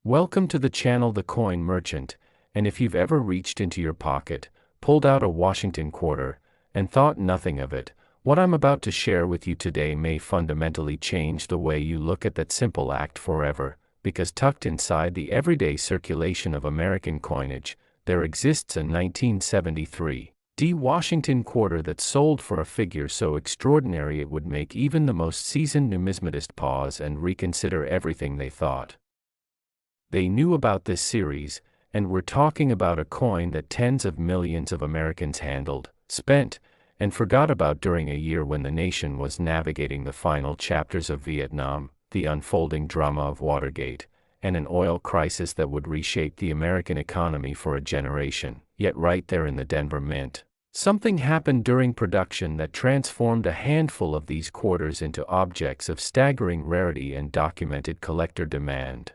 Welcome to the channel The Coin Merchant, and if you've ever reached into your pocket, pulled out a Washington quarter, and thought nothing of it, what I'm about to share with you today may fundamentally change the way you look at that simple act forever, because tucked inside the everyday circulation of American coinage, there exists a 1973 Washington quarter that sold for a figure so extraordinary it would make even the most seasoned numismatist pause and reconsider everything they thought. They knew about this series, and we're talking about a coin that tens of millions of Americans handled, spent, and forgot about during a year when the nation was navigating the final chapters of Vietnam, the unfolding drama of Watergate, and an oil crisis that would reshape the American economy for a generation. Yet right there in the Denver Mint, something happened during production that transformed a handful of these quarters into objects of staggering rarity and documented collector demand.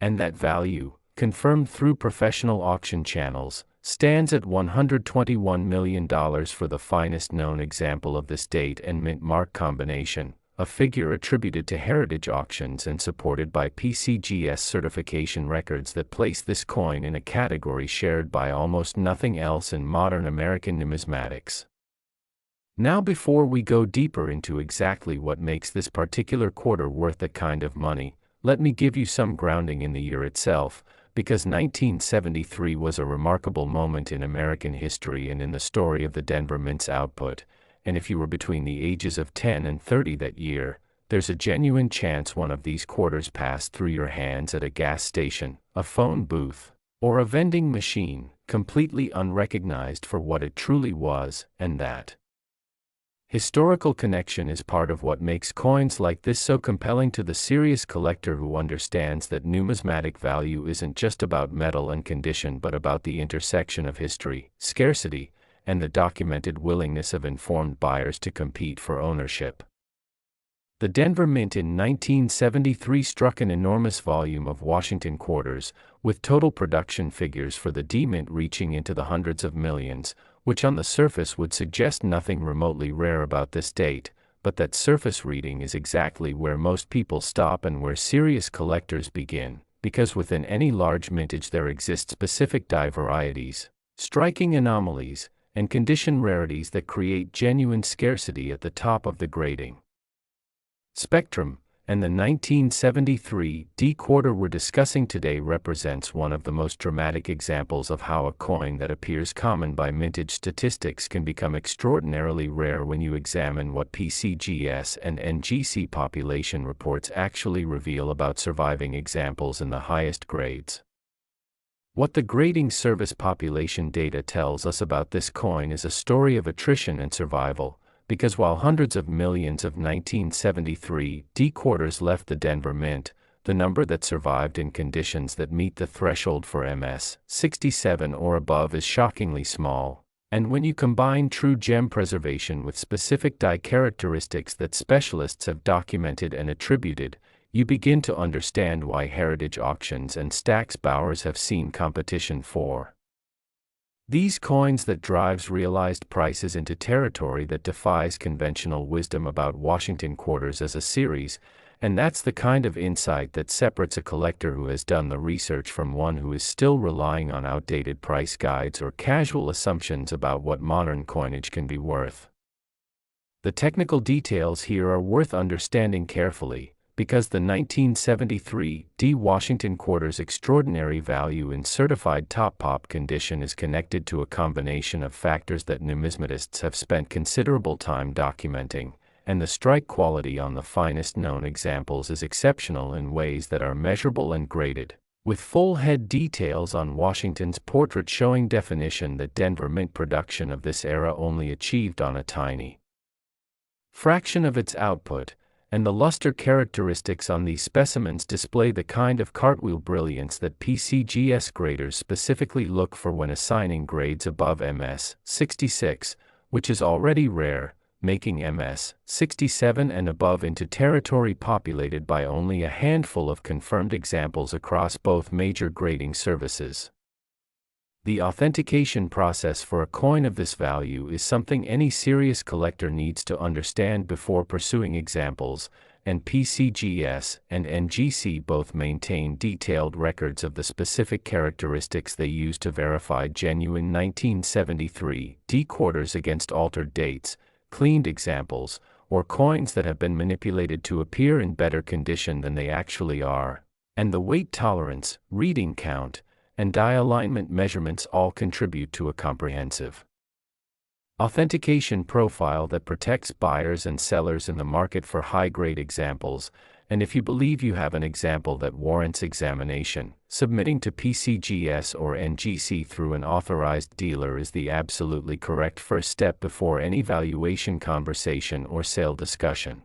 And that value, confirmed through professional auction channels, stands at $121 million for the finest known example of this date and mint mark combination, a figure attributed to Heritage Auctions and supported by PCGS certification records that place this coin in a category shared by almost nothing else in modern American numismatics. Now, before we go deeper into exactly what makes this particular quarter worth that kind of money, let me give you some grounding in the year itself, because 1973 was a remarkable moment in American history and in the story of the Denver Mint's output, and if you were between the ages of 10 and 30 that year, there's a genuine chance one of these quarters passed through your hands at a gas station, a phone booth, or a vending machine, completely unrecognized for what it truly was, and that historical connection is part of what makes coins like this so compelling to the serious collector who understands that numismatic value isn't just about metal and condition but about the intersection of history, scarcity, and the documented willingness of informed buyers to compete for ownership. The Denver Mint in 1973 struck an enormous volume of Washington quarters, with total production figures for the D-Mint reaching into the hundreds of millions, which on the surface would suggest nothing remotely rare about this date, but that surface reading is exactly where most people stop and where serious collectors begin, because within any large mintage there exist specific die varieties, striking anomalies, and condition rarities that create genuine scarcity at the top of the grading spectrum, and the 1973 D quarter we're discussing today represents one of the most dramatic examples of how a coin that appears common by mintage statistics can become extraordinarily rare when you examine what PCGS and NGC population reports actually reveal about surviving examples in the highest grades. What the grading service population data tells us about this coin is a story of attrition and survival, because while hundreds of millions of 1973 D quarters left the Denver Mint, the number that survived in conditions that meet the threshold for MS 67 or above is shockingly small, and when you combine true gem preservation with specific die characteristics that specialists have documented and attributed, you begin to understand why Heritage Auctions and Stack's Bowers have seen competition for these coins that drives realized prices into territory that defies conventional wisdom about Washington quarters as a series, and that's the kind of insight that separates a collector who has done the research from one who is still relying on outdated price guides or casual assumptions about what modern coinage can be worth. The technical details here are worth understanding carefully, because the 1973 D Washington quarter's extraordinary value in certified top-pop condition is connected to a combination of factors that numismatists have spent considerable time documenting, and the strike quality on the finest known examples is exceptional in ways that are measurable and graded, with full head details on Washington's portrait showing definition that Denver Mint production of this era only achieved on a tiny fraction of its output, and the luster characteristics on these specimens display the kind of cartwheel brilliance that PCGS graders specifically look for when assigning grades above MS 66, which is already rare, making MS 67 and above into territory populated by only a handful of confirmed examples across both major grading services. The authentication process for a coin of this value is something any serious collector needs to understand before pursuing examples, and PCGS and NGC both maintain detailed records of the specific characteristics they use to verify genuine 1973 D quarters against altered dates, cleaned examples, or coins that have been manipulated to appear in better condition than they actually are. And the weight tolerance, reading count, and die alignment measurements all contribute to a comprehensive authentication profile that protects buyers and sellers in the market for high-grade examples. And if you believe you have an example that warrants examination, submitting to PCGS or NGC through an authorized dealer is the absolutely correct first step before any valuation conversation or sale discussion.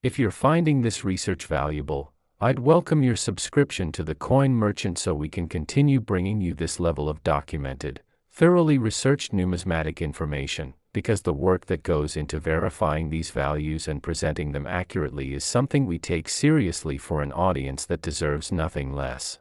If you're finding this research valuable, I'd welcome your subscription to the Coin Merchant so we can continue bringing you this level of documented, thoroughly researched numismatic information, because the work that goes into verifying these values and presenting them accurately is something we take seriously for an audience that deserves nothing less.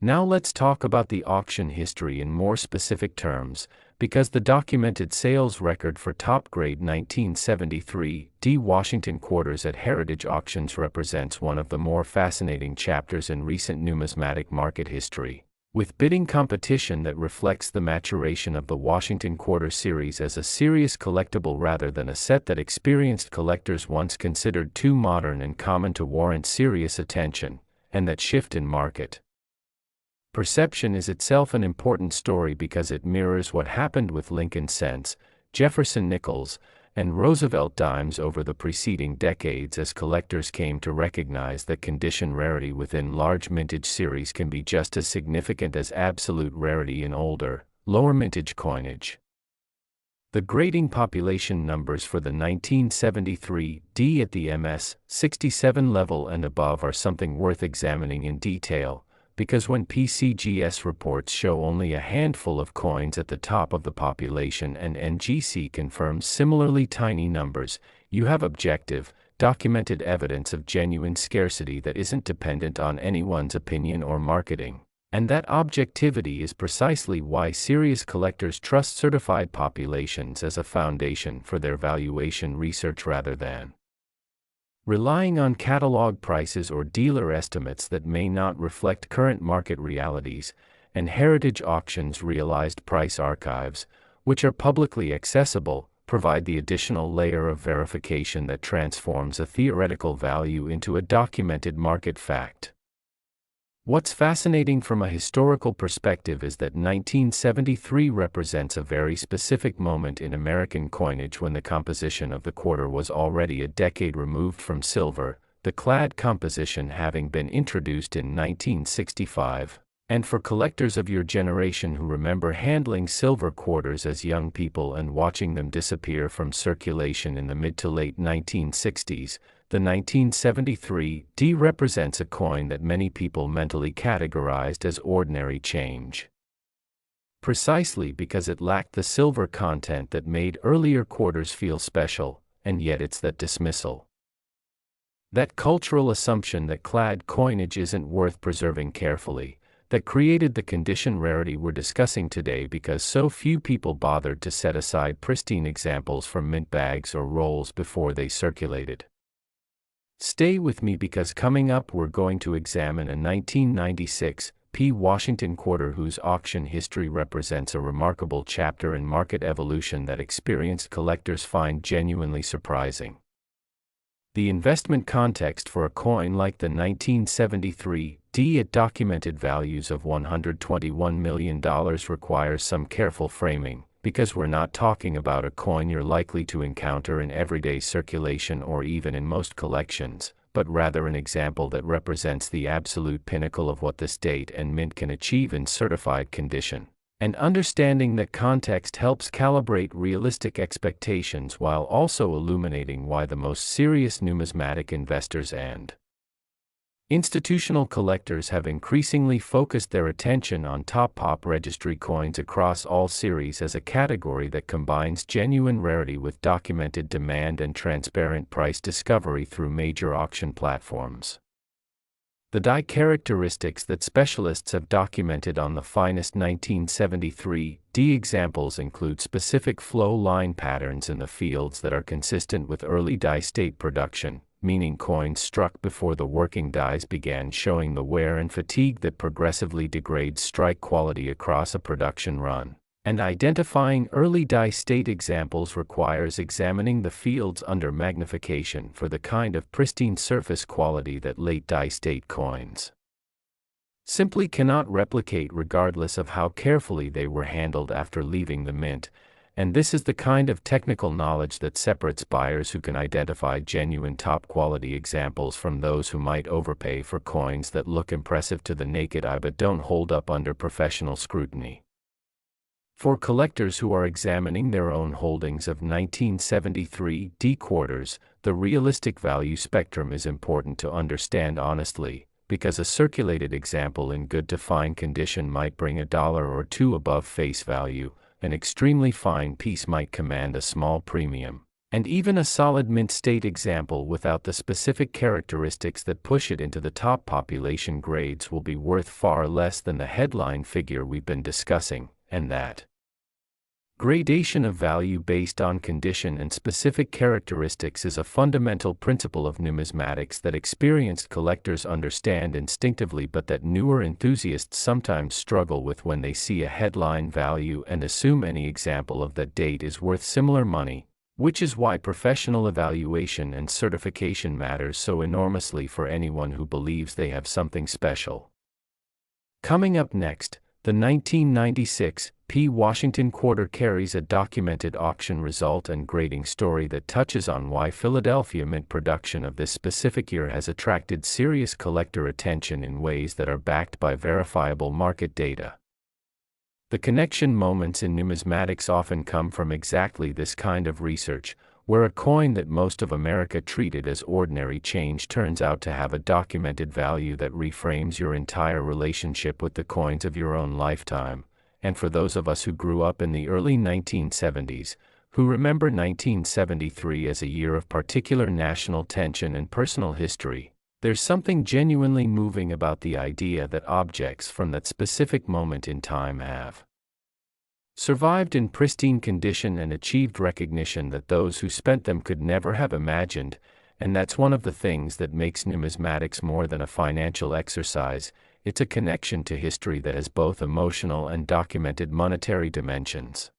Now let's talk about the auction history in more specific terms, because the documented sales record for top-grade 1973 D Washington quarters at Heritage Auctions represents one of the more fascinating chapters in recent numismatic market history, with bidding competition that reflects the maturation of the Washington Quarter Series as a serious collectible rather than a set that experienced collectors once considered too modern and common to warrant serious attention, and that shift in market perception is itself an important story because it mirrors what happened with Lincoln cents, Jefferson nickels, and Roosevelt dimes over the preceding decades as collectors came to recognize that condition rarity within large mintage series can be just as significant as absolute rarity in older, lower mintage coinage. The grading population numbers for the 1973 D at the MS 67 level and above are something worth examining in detail, because when PCGS reports show only a handful of coins at the top of the population and NGC confirms similarly tiny numbers, you have objective, documented evidence of genuine scarcity that isn't dependent on anyone's opinion or marketing. And that objectivity is precisely why serious collectors trust certified populations as a foundation for their valuation research rather than relying on catalog prices or dealer estimates that may not reflect current market realities. And Heritage Auctions' realized price archives, which are publicly accessible, provide the additional layer of verification that transforms a theoretical value into a documented market fact. What's fascinating from a historical perspective is that 1973 represents a very specific moment in American coinage when the composition of the quarter was already a decade removed from silver, the clad composition having been introduced in 1965. And for collectors of your generation who remember handling silver quarters as young people and watching them disappear from circulation in the mid to late 1960s, the 1973 D represents a coin that many people mentally categorized as ordinary change, precisely because it lacked the silver content that made earlier quarters feel special, and yet it's that dismissal, that cultural assumption that clad coinage isn't worth preserving carefully, that created the condition rarity we're discussing today because so few people bothered to set aside pristine examples from mint bags or rolls before they circulated. Stay with me because coming up we're going to examine a 1996 P Washington quarter whose auction history represents a remarkable chapter in market evolution that experienced collectors find genuinely surprising. The investment context for a coin like the 1973 D at documented values of $121 million requires some careful framing, because we're not talking about a coin you're likely to encounter in everyday circulation or even in most collections, but rather an example that represents the absolute pinnacle of what this date and mint can achieve in certified condition. And understanding that context helps calibrate realistic expectations while also illuminating why the most serious numismatic investors and institutional collectors have increasingly focused their attention on top pop registry coins across all series as a category that combines genuine rarity with documented demand and transparent price discovery through major auction platforms. The die characteristics that specialists have documented on the finest 1973D examples include specific flow line patterns in the fields that are consistent with early die state production, meaning coins struck before the working dies began showing the wear and fatigue that progressively degrades strike quality across a production run. And identifying early die state examples requires examining the fields under magnification for the kind of pristine surface quality that late die state coins simply cannot replicate regardless of how carefully they were handled after leaving the mint, and this is the kind of technical knowledge that separates buyers who can identify genuine top-quality examples from those who might overpay for coins that look impressive to the naked eye but don't hold up under professional scrutiny. For collectors who are examining their own holdings of 1973D quarters, the realistic value spectrum is important to understand honestly, because a circulated example in good to fine condition might bring $1 or $2 above face value, an extremely fine piece might command a small premium, and even a solid mint state example without the specific characteristics that push it into the top population grades will be worth far less than the headline figure we've been discussing. And that gradation of value based on condition and specific characteristics is a fundamental principle of numismatics that experienced collectors understand instinctively but that newer enthusiasts sometimes struggle with when they see a headline value and assume any example of that date is worth similar money, which is why professional evaluation and certification matters so enormously for anyone who believes they have something special. Coming up next, the 1996 P. Washington quarter carries a documented auction result and grading story that touches on why Philadelphia mint production of this specific year has attracted serious collector attention in ways that are backed by verifiable market data. The connection moments in numismatics often come from exactly this kind of research, where a coin that most of America treated as ordinary change turns out to have a documented value that reframes your entire relationship with the coins of your own lifetime. And for those of us who grew up in the early 1970s, who remember 1973 as a year of particular national tension and personal history, there's something genuinely moving about the idea that objects from that specific moment in time have survived in pristine condition and achieved recognition that those who spent them could never have imagined, and that's one of the things that makes numismatics more than a financial exercise. It's a connection to history that has both emotional and documented monetary dimensions.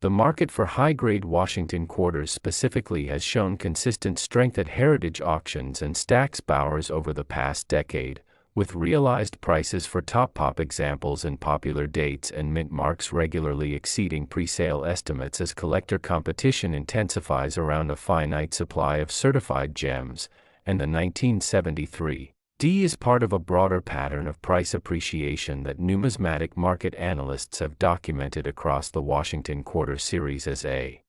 The market for high-grade Washington quarters specifically has shown consistent strength at heritage auctions and Stack's Bowers over the past decade, with realized prices for top pop examples and popular dates and mint marks regularly exceeding pre-sale estimates as collector competition intensifies around a finite supply of certified gems, and the 1973 D is part of a broader pattern of price appreciation that numismatic market analysts have documented across the Washington quarter series as a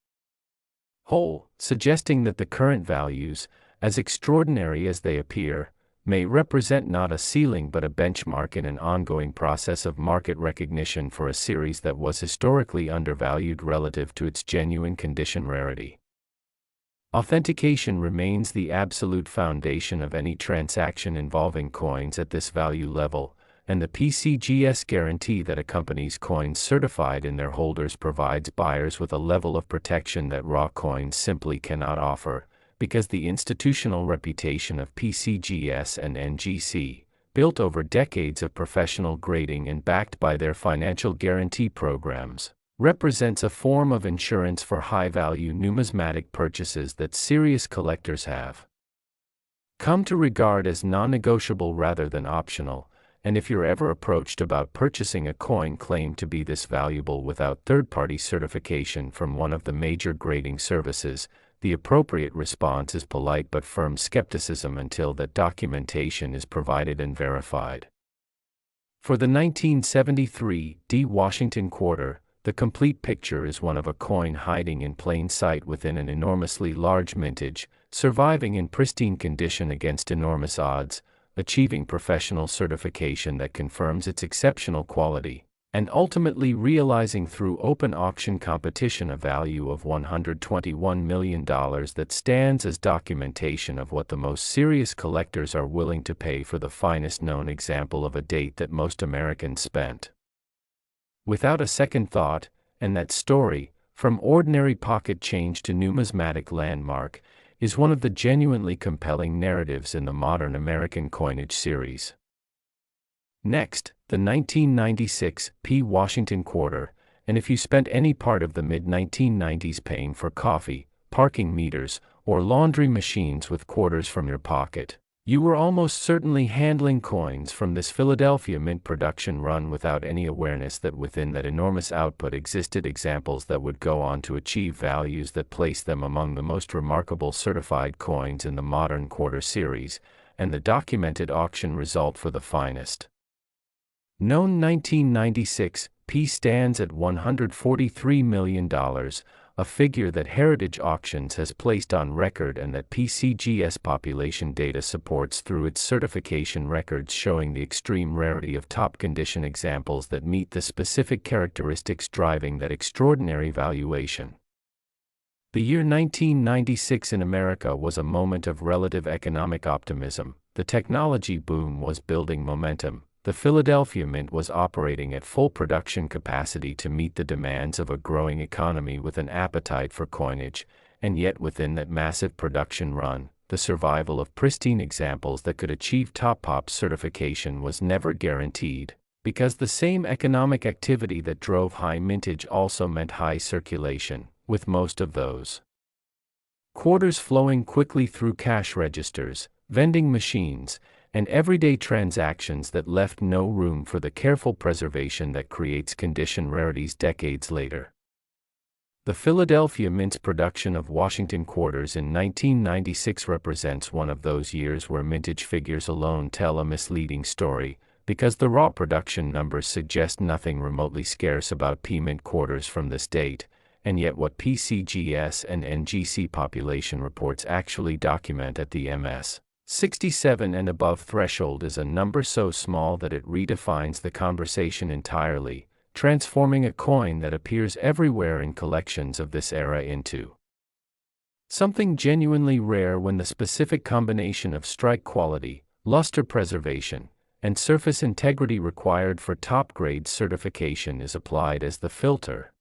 whole, suggesting that the current values, as extraordinary as they appear, may represent not a ceiling but a benchmark in an ongoing process of market recognition for a series that was historically undervalued relative to its genuine condition rarity. Authentication remains the absolute foundation of any transaction involving coins at this value level, and the PCGS guarantee that accompanies coins certified in their holders provides buyers with a level of protection that raw coins simply cannot offer, because the institutional reputation of PCGS and NGC, built over decades of professional grading and backed by their financial guarantee programs, represents a form of insurance for high-value numismatic purchases that serious collectors have come to regard as non-negotiable rather than optional, and if you're ever approached about purchasing a coin claimed to be this valuable without third-party certification from one of the major grading services, the appropriate response is polite but firm skepticism until that documentation is provided and verified. For the 1973 D Washington quarter, the complete picture is one of a coin hiding in plain sight within an enormously large mintage, surviving in pristine condition against enormous odds, achieving professional certification that confirms its exceptional quality, and ultimately realizing through open auction competition a value of $121 million that stands as documentation of what the most serious collectors are willing to pay for the finest known example of a date that most Americans spent without a second thought, and that story, from ordinary pocket change to numismatic landmark, is one of the genuinely compelling narratives in the modern American coinage series. Next, the 1996 P. Washington quarter, and if you spent any part of the mid-1990s paying for coffee, parking meters, or laundry machines with quarters from your pocket, you were almost certainly handling coins from this Philadelphia Mint production run without any awareness that within that enormous output existed examples that would go on to achieve values that place them among the most remarkable certified coins in the modern quarter series, and the documented auction result for the finest known 1996 P stands at $143 million, a figure that Heritage Auctions has placed on record and that PCGS population data supports through its certification records showing the extreme rarity of top condition examples that meet the specific characteristics driving that extraordinary valuation. The year 1996 in America was a moment of relative economic optimism. The technology boom was building momentum. The Philadelphia Mint was operating at full production capacity to meet the demands of a growing economy with an appetite for coinage, and yet within that massive production run, the survival of pristine examples that could achieve top pop certification was never guaranteed, because the same economic activity that drove high mintage also meant high circulation, with most of those quarters flowing quickly through cash registers, vending machines, and everyday transactions that left no room for the careful preservation that creates condition rarities decades later. The Philadelphia Mint's production of Washington quarters in 1996 represents one of those years where mintage figures alone tell a misleading story, because the raw production numbers suggest nothing remotely scarce about P-Mint quarters from this date, and yet what PCGS and NGC population reports actually document at the MS 67 and above threshold is a number so small that it redefines the conversation entirely, transforming a coin that appears everywhere in collections of this era into something genuinely rare when the specific combination of strike quality, luster preservation, and surface integrity required for top-grade certification is applied as the filter.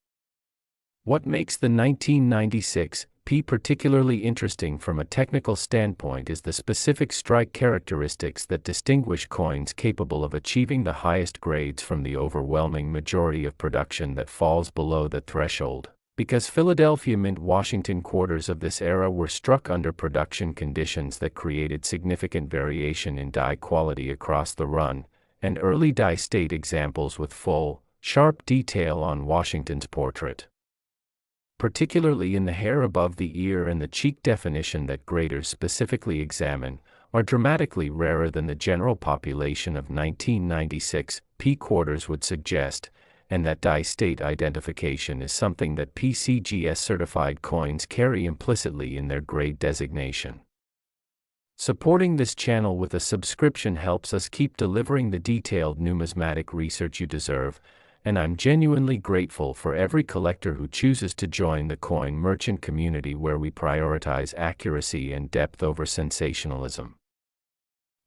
What makes the 1996 P particularly interesting from a technical standpoint is the specific strike characteristics that distinguish coins capable of achieving the highest grades from the overwhelming majority of production that falls below that threshold, because Philadelphia Mint Washington quarters of this era were struck under production conditions that created significant variation in die quality across the run, and early die state examples with full, sharp detail on Washington's portrait, particularly in the hair above the ear and the cheek definition that graders specifically examine, are dramatically rarer than the general population of 1996 P quarters would suggest, and that die state identification is something that PCGS certified coins carry implicitly in their grade designation. Supporting this channel with a subscription helps us keep delivering the detailed numismatic research you deserve, and I'm genuinely grateful for every collector who chooses to join the coin merchant community where we prioritize accuracy and depth over sensationalism.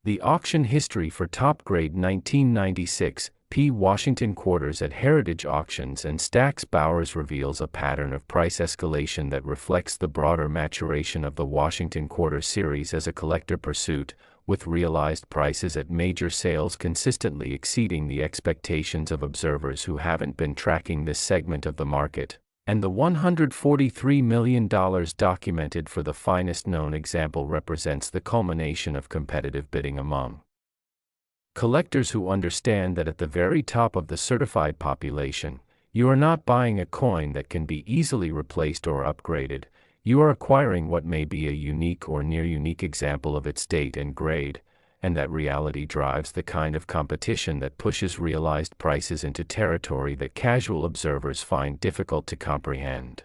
The auction history for top-grade 1996 P Washington quarters at Heritage Auctions and Stack's Bowers reveals a pattern of price escalation that reflects the broader maturation of the Washington quarter series as a collector pursuit, with realized prices at major sales consistently exceeding the expectations of observers who haven't been tracking this segment of the market, and the $143 million documented for the finest known example represents the culmination of competitive bidding among collectors who understand that at the very top of the certified population, you are not buying a coin that can be easily replaced or upgraded. You are acquiring what may be a unique or near-unique example of its date and grade, and that reality drives the kind of competition that pushes realized prices into territory that casual observers find difficult to comprehend.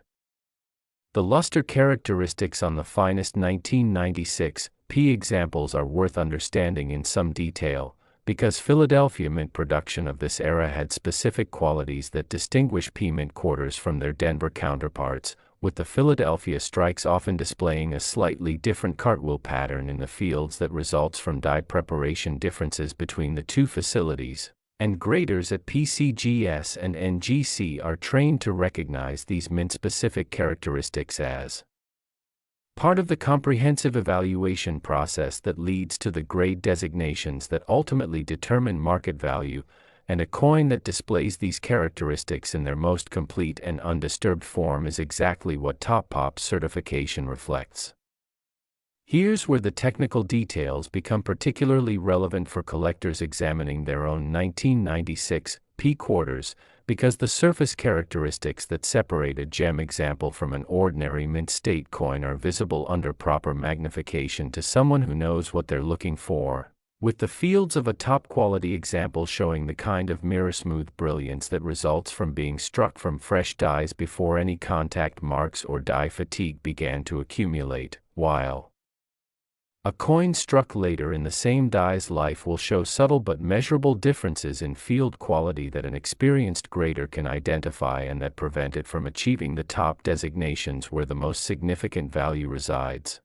The luster characteristics on the finest 1996 P examples are worth understanding in some detail, because Philadelphia Mint production of this era had specific qualities that distinguish P Mint quarters from their Denver counterparts, with the Philadelphia strikes often displaying a slightly different cartwheel pattern in the fields that results from die preparation differences between the two facilities, and graders at PCGS and NGC are trained to recognize these mint-specific characteristics as part of the comprehensive evaluation process that leads to the grade designations that ultimately determine market value, and a coin that displays these characteristics in their most complete and undisturbed form is exactly what Top Pop certification reflects. Here's where the technical details become particularly relevant for collectors examining their own 1996 P quarters, because the surface characteristics that separate a gem example from an ordinary mint state coin are visible under proper magnification to someone who knows what they're looking for, with the fields of a top-quality example showing the kind of mirror-smooth brilliance that results from being struck from fresh dies before any contact marks or die fatigue began to accumulate, while a coin struck later in the same die's life will show subtle but measurable differences in field quality that an experienced grader can identify and that prevent it from achieving the top designations where the most significant value resides.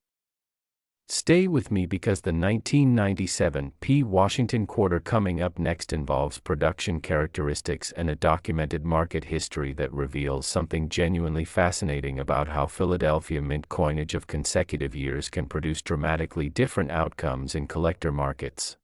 Stay with me because the 1997 P Washington quarter coming up next involves production characteristics and a documented market history that reveals something genuinely fascinating about how Philadelphia Mint coinage of consecutive years can produce dramatically different outcomes in collector markets.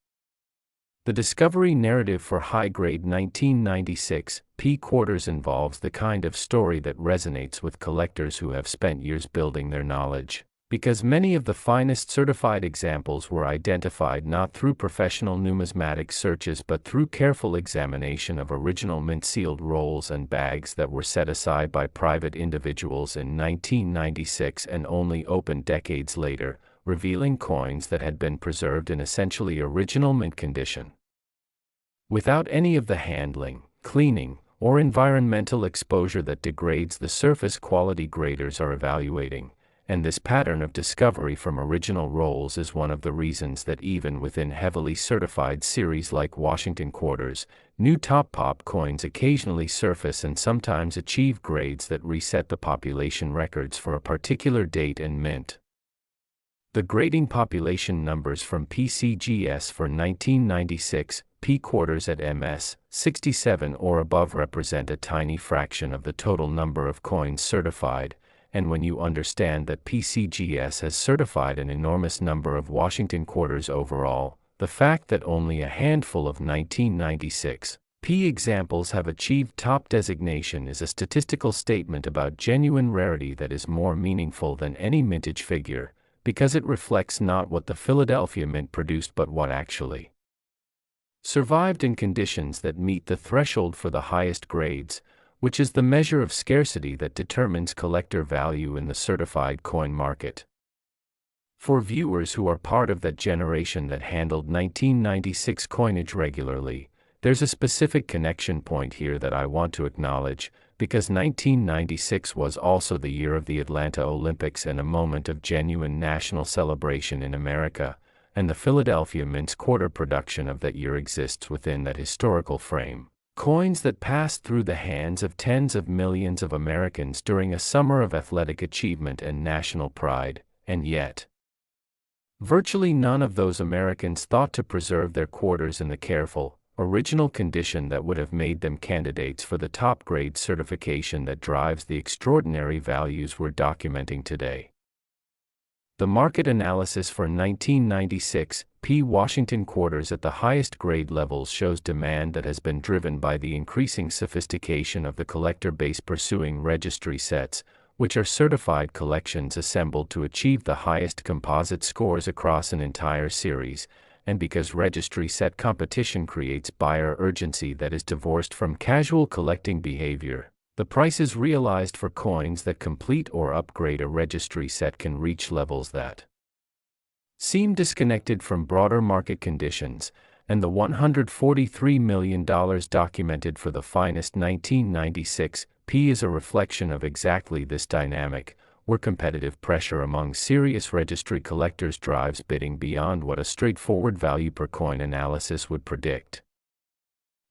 The discovery narrative for high-grade 1996 P quarters involves the kind of story that resonates with collectors who have spent years building their knowledge, because many of the finest certified examples were identified not through professional numismatic searches but through careful examination of original mint-sealed rolls and bags that were set aside by private individuals in 1996 and only opened decades later, revealing coins that had been preserved in essentially original mint condition, without any of the handling, cleaning, or environmental exposure that degrades the surface quality graders are evaluating. And this pattern of discovery from original rolls is one of the reasons that even within heavily certified series like Washington quarters, new Top Pop coins occasionally surface and sometimes achieve grades that reset the population records for a particular date and mint. The grading population numbers from PCGS for 1996 P quarters at MS 67 or above represent a tiny fraction of the total number of coins certified. And when you understand that PCGS has certified an enormous number of Washington quarters overall, the fact that only a handful of 1996 P examples have achieved top designation is a statistical statement about genuine rarity that is more meaningful than any mintage figure, because it reflects not what the Philadelphia Mint produced but what actually survived in conditions that meet the threshold for the highest grades, which is the measure of scarcity that determines collector value in the certified coin market. For viewers who are part of that generation that handled 1996 coinage regularly, there's a specific connection point here that I want to acknowledge, because 1996 was also the year of the Atlanta Olympics and a moment of genuine national celebration in America, and the Philadelphia Mint's quarter production of that year exists within that historical frame. Coins that passed through the hands of tens of millions of Americans during a summer of athletic achievement and national pride, and yet virtually none of those Americans thought to preserve their quarters in the careful, original condition that would have made them candidates for the top-grade certification that drives the extraordinary values we're documenting today. The market analysis for 1996 P Washington quarters at the highest grade levels shows demand that has been driven by the increasing sophistication of the collector base pursuing registry sets, which are certified collections assembled to achieve the highest composite scores across an entire series, and because registry set competition creates buyer urgency that is divorced from casual collecting behavior. The prices realized for coins that complete or upgrade a registry set can reach levels that seem disconnected from broader market conditions, and the $143 million documented for the finest 1996 P is a reflection of exactly this dynamic, where competitive pressure among serious registry collectors drives bidding beyond what a straightforward value per coin analysis would predict.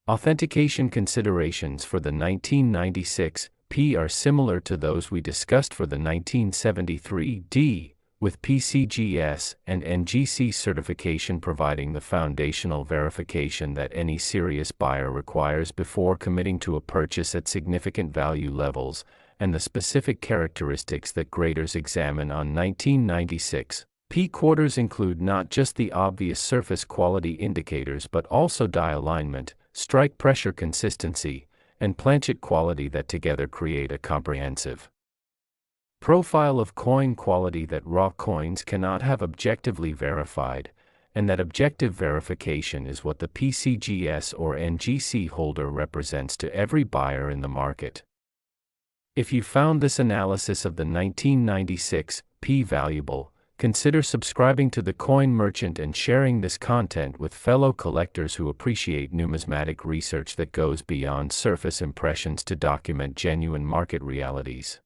Authentication considerations for the 1996 P are similar to those we discussed for the 1973 D, with PCGS and NGC certification providing the foundational verification that any serious buyer requires before committing to a purchase at significant value levels, and the specific characteristics that graders examine on 1996 P quarters include not just the obvious surface quality indicators but also die alignment, strike pressure consistency, and planchet quality that together create a comprehensive profile of coin quality that raw coins cannot have objectively verified, and that objective verification is what the PCGS or NGC holder represents to every buyer in the market. If you found this analysis of the 1996 P valuable, consider subscribing to the Coin Merchant and sharing this content with fellow collectors who appreciate numismatic research that goes beyond surface impressions to document genuine market realities.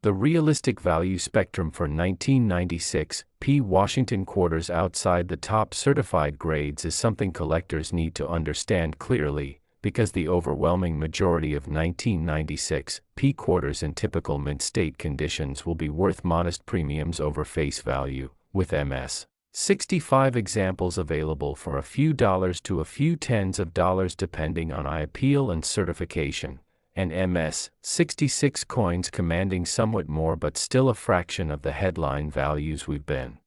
The realistic value spectrum for 1996 P Washington quarters outside the top certified grades is something collectors need to understand clearly, because the overwhelming majority of 1996 P quarters in typical mint state conditions will be worth modest premiums over face value, with MS 65 examples available for a few dollars to a few tens of dollars depending on IPL and certification, and MS 66 coins commanding somewhat more but still a fraction of the headline values we've been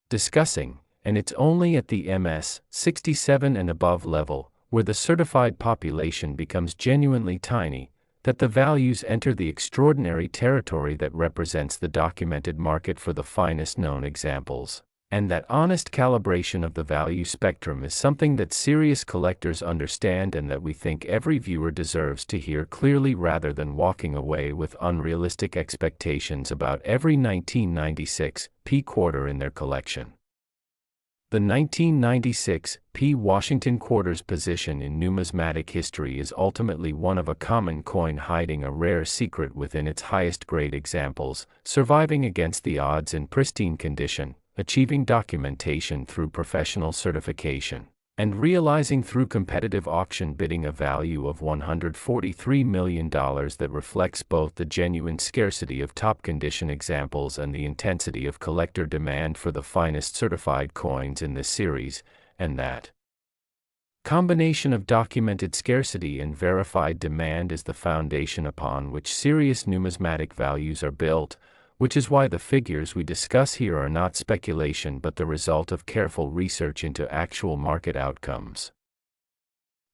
discussing, and it's only at the MS 67 and above level, where the certified population becomes genuinely tiny, that the values enter the extraordinary territory that represents the documented market for the finest known examples, and that honest calibration of the value spectrum is something that serious collectors understand and that we think every viewer deserves to hear clearly rather than walking away with unrealistic expectations about every 1996 P quarter in their collection. The 1996 P Washington quarter's position in numismatic history is ultimately one of a common coin hiding a rare secret within its highest grade examples, surviving against the odds in pristine condition, achieving documentation through professional certification, and realizing through competitive auction bidding a value of $143 million that reflects both the genuine scarcity of top-condition examples and the intensity of collector demand for the finest certified coins in this series, and that combination of documented scarcity and verified demand is the foundation upon which serious numismatic values are built, which is why the figures we discuss here are not speculation but the result of careful research into actual market outcomes.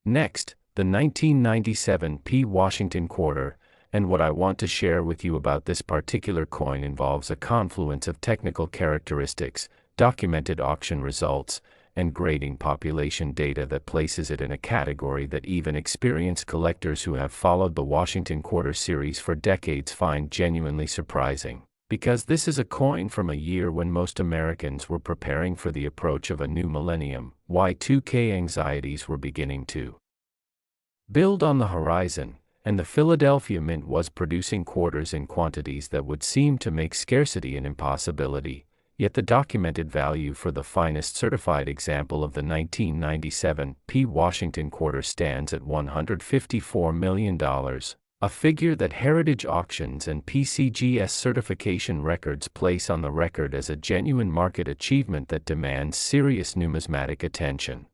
Next, the 1997 P Washington quarter, and what I want to share with you about this particular coin involves a confluence of technical characteristics, documented auction results, and grading population data that places it in a category that even experienced collectors who have followed the Washington quarter series for decades find genuinely surprising. Because this is a coin from a year when most Americans were preparing for the approach of a new millennium, Y2K anxieties were beginning to build on the horizon, and the Philadelphia Mint was producing quarters in quantities that would seem to make scarcity an impossibility, yet the documented value for the finest certified example of the 1997 P Washington quarter stands at $154 million. A figure that Heritage Auctions and PCGS certification records place on the record as a genuine market achievement that demands serious numismatic attention.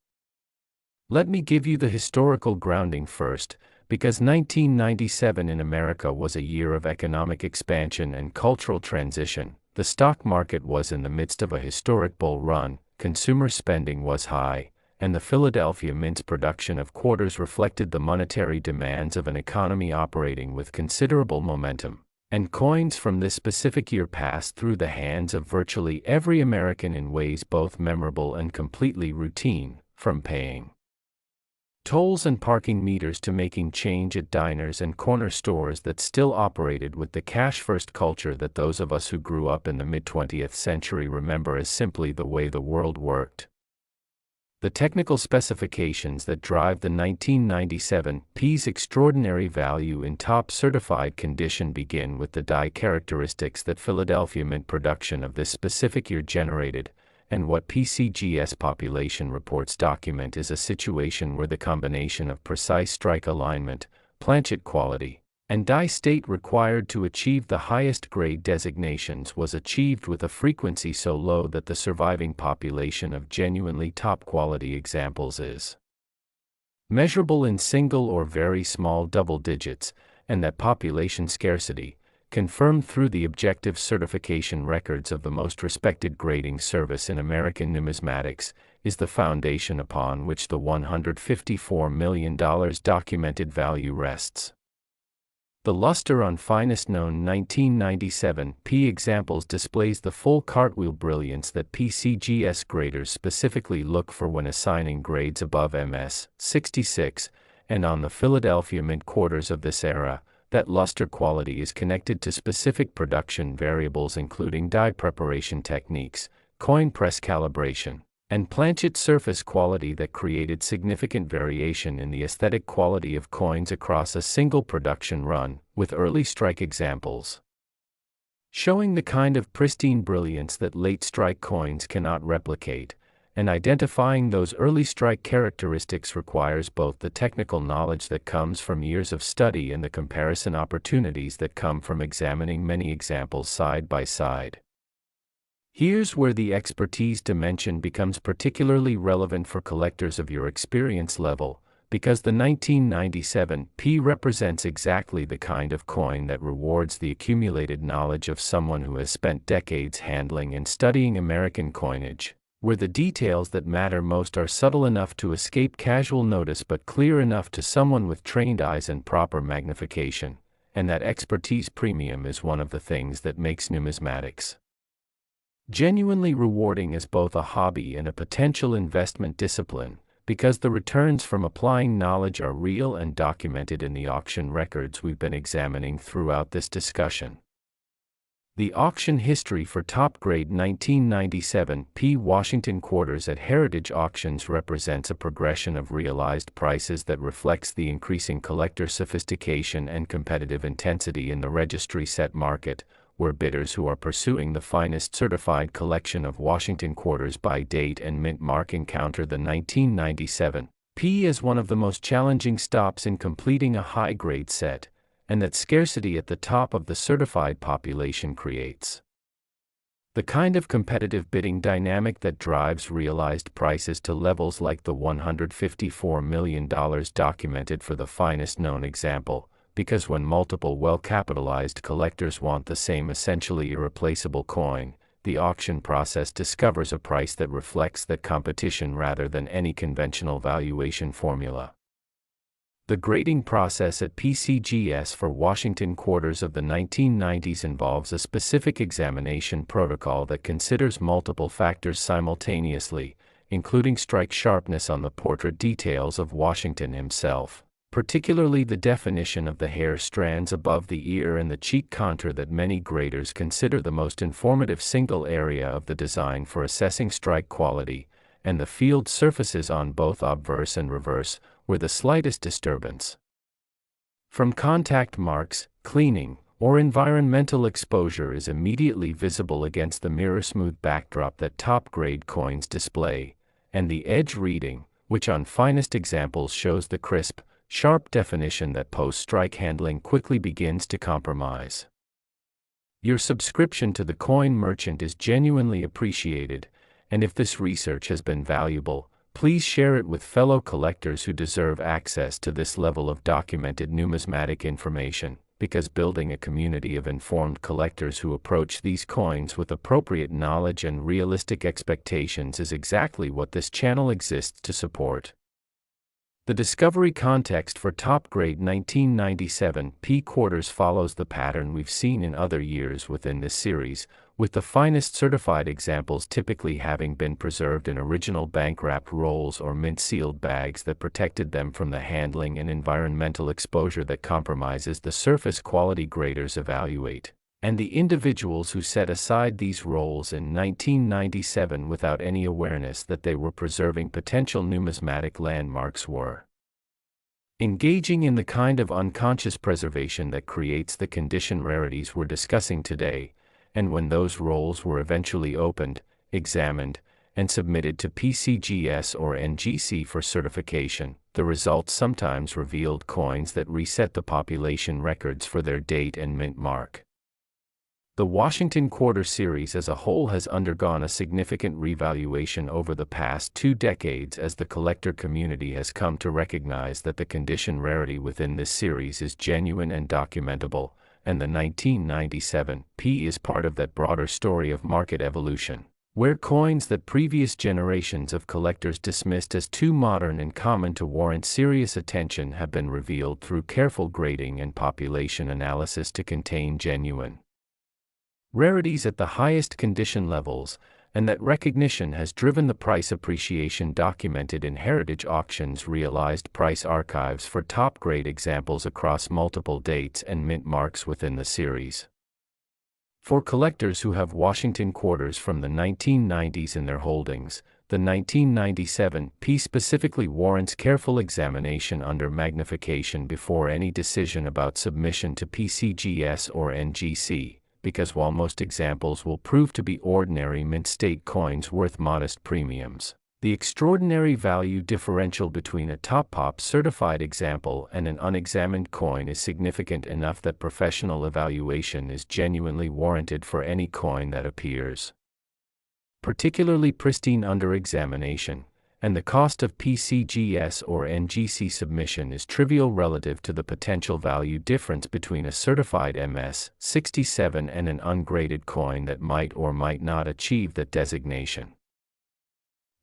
Let me give you the historical grounding first, because 1997 in America was a year of economic expansion and cultural transition. The stock market was in the midst of a historic bull run, consumer spending was high, and the Philadelphia Mint's production of quarters reflected the monetary demands of an economy operating with considerable momentum, and coins from this specific year passed through the hands of virtually every American in ways both memorable and completely routine, from paying tolls and parking meters to making change at diners and corner stores that still operated with the cash-first culture that those of us who grew up in the mid-20th century remember as simply the way the world worked. The technical specifications that drive the 1997 P's extraordinary value in top certified condition begin with the die characteristics that Philadelphia Mint production of this specific year generated, and what PCGS population reports document is a situation where the combination of precise strike alignment, planchet quality, and die state required to achieve the highest grade designations was achieved with a frequency so low that the surviving population of genuinely top quality examples is measurable in single or very small double digits, and that population scarcity, confirmed through the objective certification records of the most respected grading service in American numismatics, is the foundation upon which the $154 million documented value rests. The luster on finest known 1997 P examples displays the full cartwheel brilliance that PCGS graders specifically look for when assigning grades above MS 66, and on the Philadelphia Mint quarters of this era, that luster quality is connected to specific production variables including die preparation techniques, coin press calibration, and planchet surface quality that created significant variation in the aesthetic quality of coins across a single production run, with early strike examples showing the kind of pristine brilliance that late strike coins cannot replicate, and identifying those early strike characteristics requires both the technical knowledge that comes from years of study and the comparison opportunities that come from examining many examples side by side. Here's where the expertise dimension becomes particularly relevant for collectors of your experience level, because the 1997 P represents exactly the kind of coin that rewards the accumulated knowledge of someone who has spent decades handling and studying American coinage, where the details that matter most are subtle enough to escape casual notice but clear enough to someone with trained eyes and proper magnification, and that expertise premium is one of the things that makes numismatics genuinely rewarding as both a hobby and a potential investment discipline, because the returns from applying knowledge are real and documented in the auction records we've been examining throughout this discussion. The auction history for top-grade 1997 P Washington quarters at Heritage Auctions represents a progression of realized prices that reflects the increasing collector sophistication and competitive intensity in the registry set market, where bidders who are pursuing the finest certified collection of Washington quarters by date and mint mark encounter the 1997 P as one of the most challenging stops in completing a high-grade set, and that scarcity at the top of the certified population creates the kind of competitive bidding dynamic that drives realized prices to levels like the $154 million documented for the finest known example, because when multiple well-capitalized collectors want the same essentially irreplaceable coin, the auction process discovers a price that reflects that competition rather than any conventional valuation formula. The grading process at PCGS for Washington quarters of the 1990s involves a specific examination protocol that considers multiple factors simultaneously, including strike sharpness on the portrait details of Washington himself, particularly the definition of the hair strands above the ear and the cheek contour that many graders consider the most informative single area of the design for assessing strike quality, and the field surfaces on both obverse and reverse, where the slightest disturbance from contact marks, cleaning, or environmental exposure is immediately visible against the mirror-smooth backdrop that top-grade coins display, and the edge reading, which on finest examples shows the crisp, sharp definition that post-strike handling quickly begins to compromise. Your subscription to the Coin Merchant is genuinely appreciated, and if this research has been valuable, please share it with fellow collectors who deserve access to this level of documented numismatic information, because building a community of informed collectors who approach these coins with appropriate knowledge and realistic expectations is exactly what this channel exists to support. The discovery context for top-grade 1997 P quarters follows the pattern we've seen in other years within this series, with the finest certified examples typically having been preserved in original bank-wrapped rolls or mint-sealed bags that protected them from the handling and environmental exposure that compromises the surface quality graders evaluate. And the individuals who set aside these roles in 1997 without any awareness that they were preserving potential numismatic landmarks were engaging in the kind of unconscious preservation that creates the condition rarities we're discussing today. And when those roles were eventually opened, examined, and submitted to PCGS or NGC for certification, the results sometimes revealed coins that reset the population records for their date and mint mark. The Washington Quarter series as a whole has undergone a significant revaluation over the past 2 decades as the collector community has come to recognize that the condition rarity within this series is genuine and documentable, and the 1997 P is part of that broader story of market evolution, where coins that previous generations of collectors dismissed as too modern and common to warrant serious attention have been revealed through careful grading and population analysis to contain genuine rarities at the highest condition levels, and that recognition has driven the price appreciation documented in heritage auctions realized price archives for top-grade examples across multiple dates and mint marks within the series. For collectors who have Washington Quarters from the 1990s in their holdings, the 1997 P specifically warrants careful examination under magnification before any decision about submission to PCGS or NGC. Because while most examples will prove to be ordinary mint state coins worth modest premiums, the extraordinary value differential between a top-pop certified example and an unexamined coin is significant enough that professional evaluation is genuinely warranted for any coin that appears particularly pristine under examination, and the cost of PCGS or NGC submission is trivial relative to the potential value difference between a certified MS-67 and an ungraded coin that might or might not achieve that designation.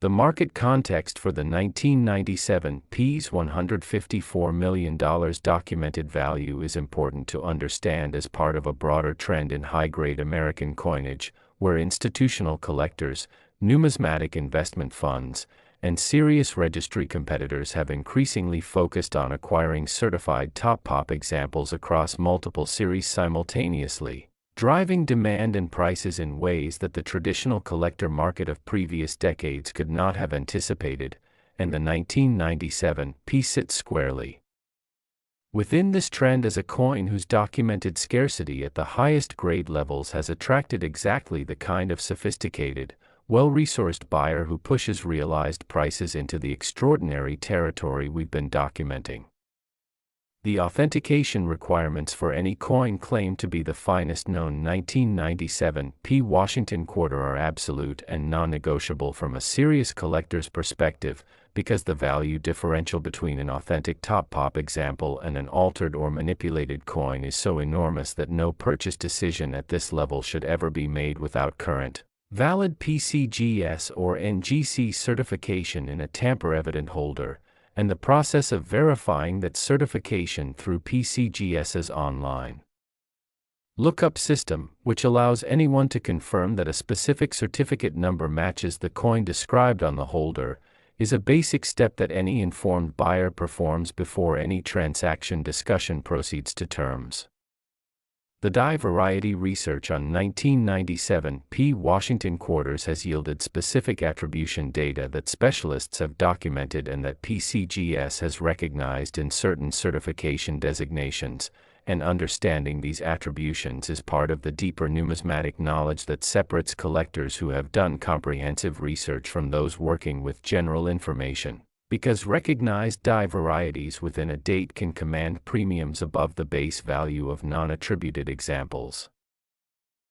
The market context for the 1997 P's $154 million documented value is important to understand as part of a broader trend in high-grade American coinage, where institutional collectors, numismatic investment funds, and serious registry competitors have increasingly focused on acquiring certified top-pop examples across multiple series simultaneously, driving demand and prices in ways that the traditional collector market of previous decades could not have anticipated, and the 1997 P sits squarely within this trend as a coin whose documented scarcity at the highest grade levels has attracted exactly the kind of sophisticated, well-resourced buyer who pushes realized prices into the extraordinary territory we've been documenting. The authentication requirements for any coin claimed to be the finest known 1997 P Washington Quarter are absolute and non-negotiable from a serious collector's perspective, because the value differential between an authentic top-pop example and an altered or manipulated coin is so enormous that no purchase decision at this level should ever be made without current, valid PCGS or NGC certification in a tamper-evident holder, and the process of verifying that certification through PCGS's online lookup system, which allows anyone to confirm that a specific certificate number matches the coin described on the holder, is a basic step that any informed buyer performs before any transaction discussion proceeds to terms. The die variety research on 1997 P Washington Quarters has yielded specific attribution data that specialists have documented and that PCGS has recognized in certain certification designations, and understanding these attributions is part of the deeper numismatic knowledge that separates collectors who have done comprehensive research from those working with general information. Because recognized die varieties within a date can command premiums above the base value of non-attributed examples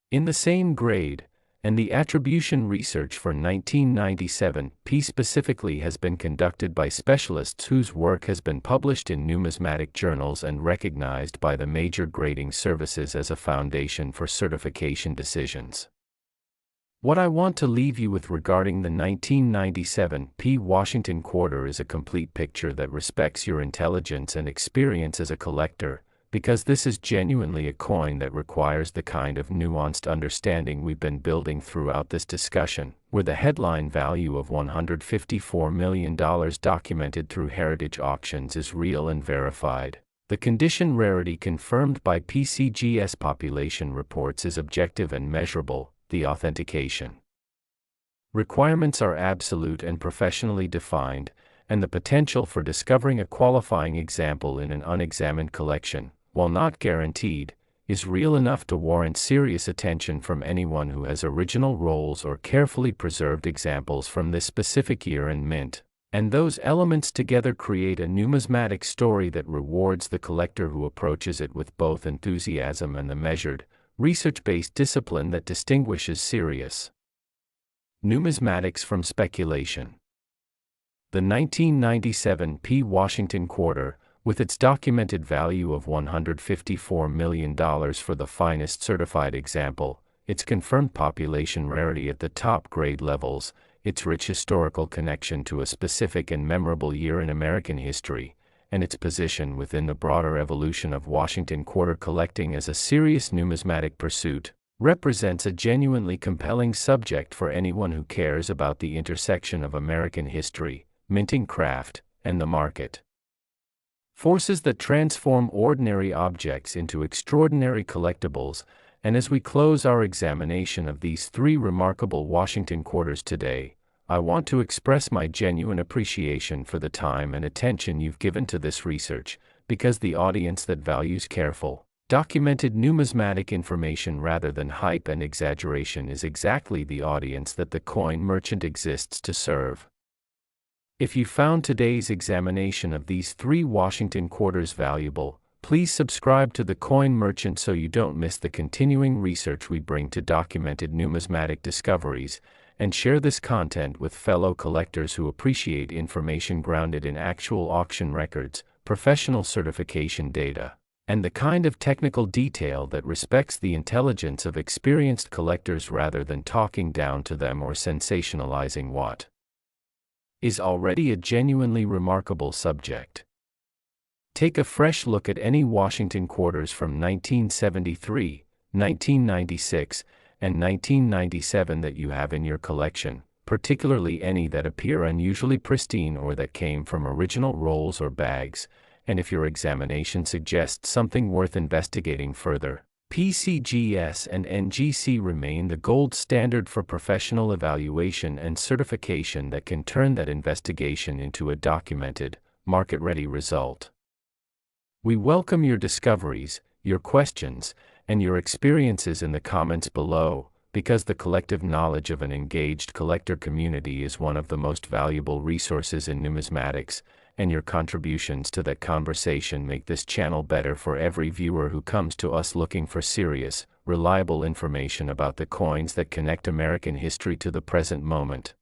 in the same grade, and the attribution research for 1997 P specifically has been conducted by specialists whose work has been published in numismatic journals and recognized by the major grading services as a foundation for certification decisions. What I want to leave you with regarding the 1997 P Washington Quarter is a complete picture that respects your intelligence and experience as a collector, because this is genuinely a coin that requires the kind of nuanced understanding we've been building throughout this discussion, where the headline value of $154 million documented through heritage auctions is real and verified, The condition rarity confirmed by PCGS population reports is objective and measurable. The authentication requirements are absolute and professionally defined, and the potential for discovering a qualifying example in an unexamined collection, while not guaranteed, is real enough to warrant serious attention from anyone who has original rolls or carefully preserved examples from this specific year and mint. And those elements together create a numismatic story that rewards the collector who approaches it with both enthusiasm and the measured, research-based discipline that distinguishes serious numismatics from speculation. The 1997 P. Washington Quarter, with its documented value of $154 million for the finest certified example, its confirmed population rarity at the top grade levels, its rich historical connection to a specific and memorable year in American history, and its position within the broader evolution of Washington Quarter collecting as a serious numismatic pursuit, represents a genuinely compelling subject for anyone who cares about the intersection of American history, minting craft, and the market. Forces that transform ordinary objects into extraordinary collectibles. And as we close our examination of these three remarkable Washington Quarters today, I want to express my genuine appreciation for the time and attention you've given to this research, because the audience that values careful, documented numismatic information rather than hype and exaggeration is exactly the audience that the coin merchant exists to serve. If you found today's examination of these three Washington Quarters valuable, please subscribe to the Coin Merchant so you don't miss the continuing research we bring to documented numismatic discoveries, and share this content with fellow collectors who appreciate information grounded in actual auction records, professional certification data, and the kind of technical detail that respects the intelligence of experienced collectors rather than talking down to them or sensationalizing what is already a genuinely remarkable subject. Take a fresh look at any Washington Quarters from 1973, 1996, and 1997 that you have in your collection, particularly any that appear unusually pristine or that came from original rolls or bags, and if your examination suggests something worth investigating further, PCGS and NGC remain the gold standard for professional evaluation and certification that can turn that investigation into a documented, market-ready result. We welcome your discoveries, your questions, and your experiences in the comments below, because the collective knowledge of an engaged collector community is one of the most valuable resources in numismatics, and your contributions to that conversation make this channel better for every viewer who comes to us looking for serious, reliable information about the coins that connect American history to the present moment.